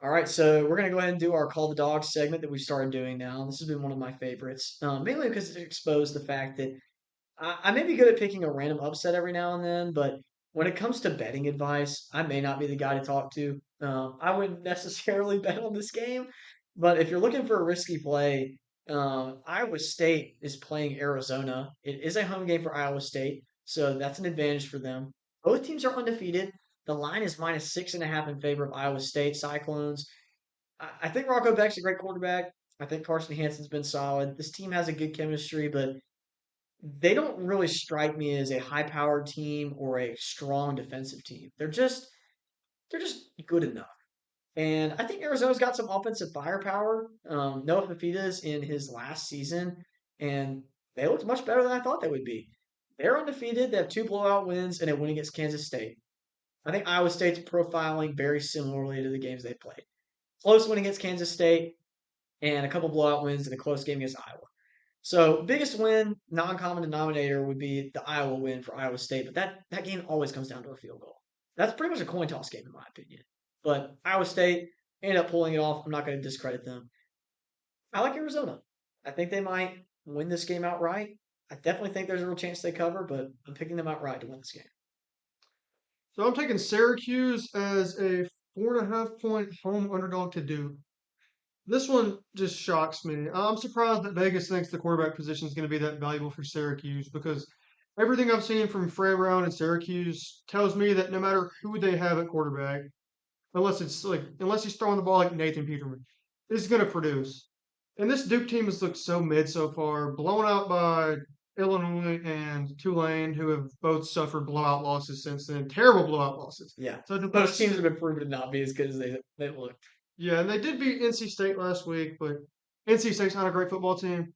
All right, so we're gonna go ahead and do our Call the Dog segment that we started doing now. This has been one of my favorites, mainly because it exposed the fact that I may be good at picking a random upset every now and then, but when it comes to betting advice, I may not be the guy to talk to. I wouldn't necessarily bet on this game, but if you're looking for a risky play, Iowa State is playing Arizona. It is a home game for Iowa State, so that's an advantage for them. Both teams are undefeated. The line is -6.5 in favor of Iowa State Cyclones. I think Rocco Beck's a great quarterback. I think Carson Hansen's been solid. This team has a good chemistry, but they don't really strike me as a high-powered team or a strong defensive team. They're just good enough. And I think Arizona's got some offensive firepower. Noah Fafita's in his last season, and they looked much better than I thought they would be. They're undefeated. They have two blowout wins and a win against Kansas State. I think Iowa State's profiling very similarly to the games they played. Close win against Kansas State and a couple blowout wins and a close game against Iowa. So biggest win, non-common denominator would be the Iowa win for Iowa State, but that game always comes down to a field goal. That's pretty much a coin toss game in my opinion. But Iowa State ended up pulling it off. I'm not going to discredit them. I like Arizona. I think they might win this game outright. I definitely think there's a real chance they cover, but I'm picking them outright to win this game. So I'm taking Syracuse as a 4.5 point home underdog to Duke. This one just shocks me. I'm surprised that Vegas thinks the quarterback position is going to be that valuable for Syracuse because everything I've seen from Fred Brown and Syracuse tells me that no matter who they have at quarterback, unless he's throwing the ball like Nathan Peterman, is going to produce. And this Duke team has looked so mid so far, blown out by Illinois and Tulane, who have both suffered blowout losses since then, terrible blowout losses. Yeah, So those teams have been proven to not be as good as they look. yeah, and they did beat NC State last week, but NC State's not a great football team.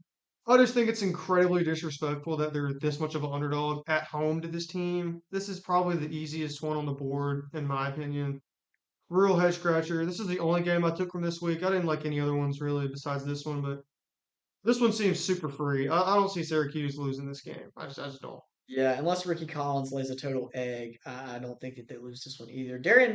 I just think it's incredibly disrespectful that they're this much of an underdog at home to this team. This is probably the easiest one on the board, in my opinion. Real head scratcher. This is the only game I took from this week. I didn't like any other ones really besides this one, but this one seems super free. I don't see Syracuse losing this game. I just don't. Yeah, unless Ricky Collins lays a total egg, I don't think that they lose this one either. Darian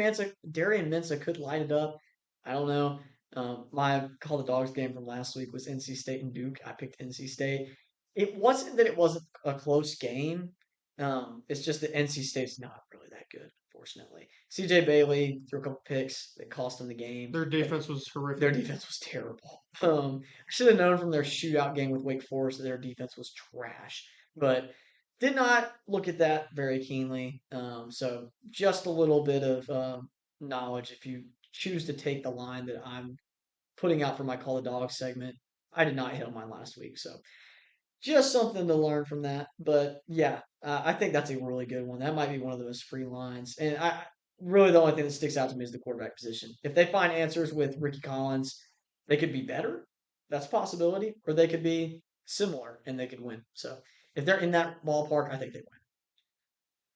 Mensa could light it up. I don't know. My Call the Dogs game from last week was NC State and Duke. I picked NC State. It wasn't that it wasn't a close game. It's just that NC State's not really that good, unfortunately. CJ Bailey threw a couple picks that cost them the game, Their but defense was their horrific. defense was terrible. I should have known from their shootout game with Wake Forest that their defense was trash. But did not look at that very keenly. So just a little bit of knowledge if you choose to take the line that I'm putting out for my Call the Dog segment. I did not hit on mine last week, so just something to learn from that. But yeah, I think that's a really good one. That might be one of those free lines. And I really the only thing that sticks out to me is the quarterback position. If they find answers with Ricky Collins, they could be better. That's a possibility, or they could be similar and they could win. So if they're in that ballpark, I think they win.